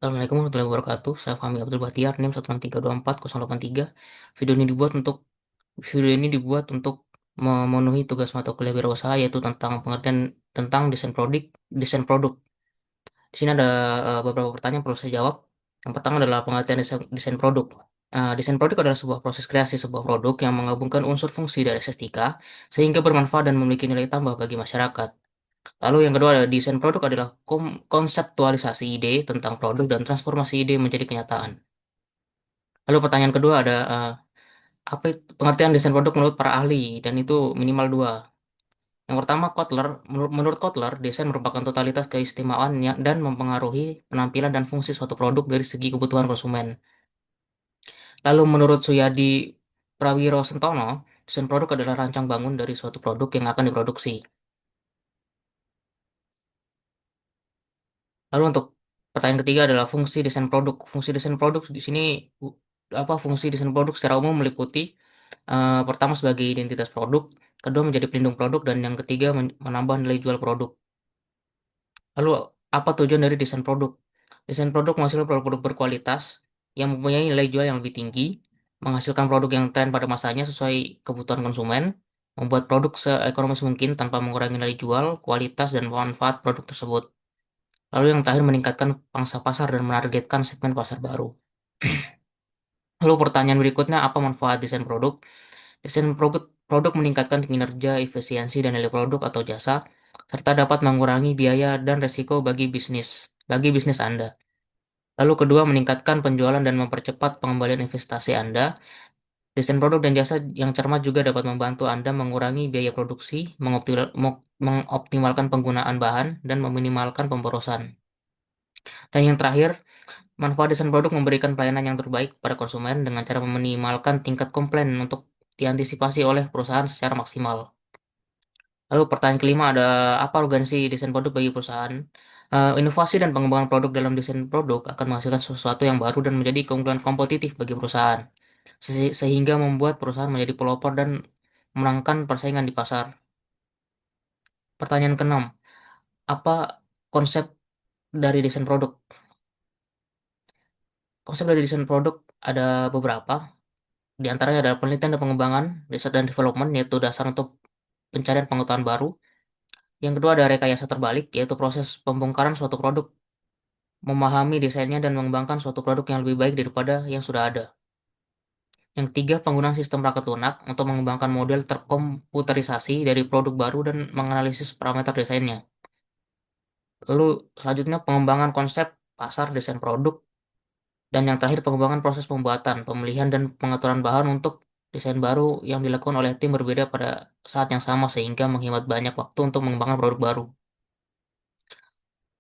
Assalamualaikum warahmatullahi wabarakatuh. Saya Fahmi Abdul Bahtiar, NIM 16324 Video ini dibuat untuk video ini dibuat untuk memenuhi tugas mata kuliah wirausaha yaitu tentang pengertian tentang desain produk. Di sini ada beberapa pertanyaan yang perlu saya jawab. Yang pertama adalah pengertian desain produk. Desain produk adalah sebuah proses kreasi sebuah produk yang menggabungkan unsur fungsi dari estetika sehingga bermanfaat dan memiliki nilai tambah bagi masyarakat. Lalu yang kedua ada desain produk adalah konseptualisasi ide tentang produk dan transformasi ide menjadi kenyataan. Lalu pertanyaan kedua ada apa pengertian desain produk menurut para ahli dan itu minimal dua. Yang pertama Kotler, menurut Kotler, desain merupakan totalitas keistimewaan dan mempengaruhi penampilan dan fungsi suatu produk dari segi kebutuhan konsumen. Lalu menurut Suyadi Prawiro Sentono, desain produk adalah rancang bangun dari suatu produk yang akan diproduksi. Lalu untuk pertanyaan ketiga adalah fungsi desain produk. Fungsi desain produk di sini fungsi desain produk secara umum meliputi pertama sebagai identitas produk, kedua menjadi pelindung produk, dan yang ketiga menambah nilai jual produk. Lalu apa tujuan dari desain produk? Desain produk menghasilkan produk-produk berkualitas yang mempunyai nilai jual yang lebih tinggi, menghasilkan produk yang tren pada masanya sesuai kebutuhan konsumen, membuat produk seekonomis mungkin tanpa mengurangi nilai jual, kualitas, dan manfaat produk tersebut. Lalu yang terakhir meningkatkan pangsa pasar dan menargetkan segmen pasar baru. Lalu pertanyaan berikutnya, apa manfaat desain produk? Desain produk meningkatkan kinerja, efisiensi, dan nilai produk atau jasa, serta dapat mengurangi biaya dan resiko bagi bisnis Anda. Lalu kedua, meningkatkan penjualan dan mempercepat pengembalian investasi Anda. Desain produk dan jasa yang cermat juga dapat membantu Anda mengurangi biaya produksi, mengoptimalkan penggunaan bahan, dan meminimalkan pemborosan. Dan yang terakhir, manfaat desain produk memberikan pelayanan yang terbaik pada konsumen dengan cara meminimalkan tingkat komplain untuk diantisipasi oleh perusahaan secara maksimal. Lalu pertanyaan kelima ada apa urgensi desain produk bagi perusahaan? Inovasi dan pengembangan produk dalam desain produk akan menghasilkan sesuatu yang baru dan menjadi keunggulan kompetitif bagi perusahaan, sehingga membuat perusahaan menjadi pelopor dan memenangkan persaingan di pasar. Pertanyaan keenam, apa konsep dari desain produk? Konsep dari desain produk ada beberapa. Di antaranya adalah penelitian dan pengembangan, research dan development, yaitu dasar untuk pencarian pengetahuan baru. Yang kedua ada rekayasa terbalik, yaitu proses pembongkaran suatu produk, memahami desainnya dan mengembangkan suatu produk yang lebih baik daripada yang sudah ada. Yang ketiga, penggunaan sistem perangkat lunak untuk mengembangkan model terkomputerisasi dari produk baru dan menganalisis parameter desainnya. Lalu selanjutnya pengembangan konsep pasar desain produk. Dan yang terakhir pengembangan proses pembuatan, pemilihan dan pengaturan bahan untuk desain baru yang dilakukan oleh tim berbeda pada saat yang sama sehingga menghemat banyak waktu untuk mengembangkan produk baru.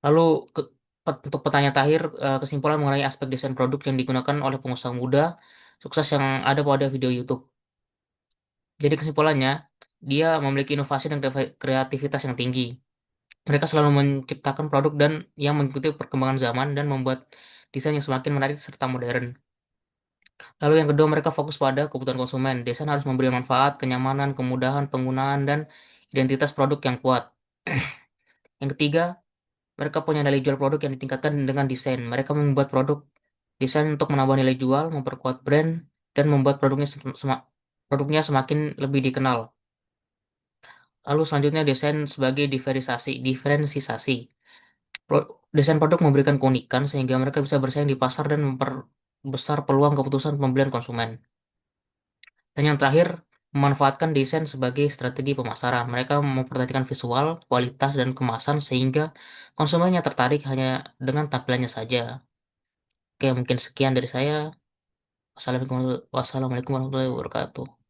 Lalu untuk pertanyaan terakhir, kesimpulan mengenai aspek desain produk yang digunakan oleh pengusaha muda sukses yang ada pada video YouTube. Jadi kesimpulannya, dia memiliki inovasi dan kreativitas yang tinggi. Mereka selalu menciptakan produk dan yang mengikuti perkembangan zaman dan membuat desain yang semakin menarik serta modern. Lalu yang kedua, mereka fokus pada kebutuhan konsumen. Desain harus memberi manfaat, kenyamanan, kemudahan penggunaan, dan identitas produk yang kuat. Yang ketiga, mereka punya nilai jual produk yang ditingkatkan dengan desain. Mereka membuat desain untuk menambah nilai jual, memperkuat brand, dan membuat produknya semakin lebih dikenal. Lalu selanjutnya desain sebagai diferensiasi. Desain produk memberikan keunikan sehingga mereka bisa bersaing di pasar dan memperbesar peluang keputusan pembelian konsumen. Dan yang terakhir, memanfaatkan desain sebagai strategi pemasaran. Mereka memperhatikan visual, kualitas, dan kemasan sehingga konsumennya tertarik hanya dengan tampilannya saja. Oke, mungkin sekian dari saya. Wassalamualaikum warahmatullahi wabarakatuh.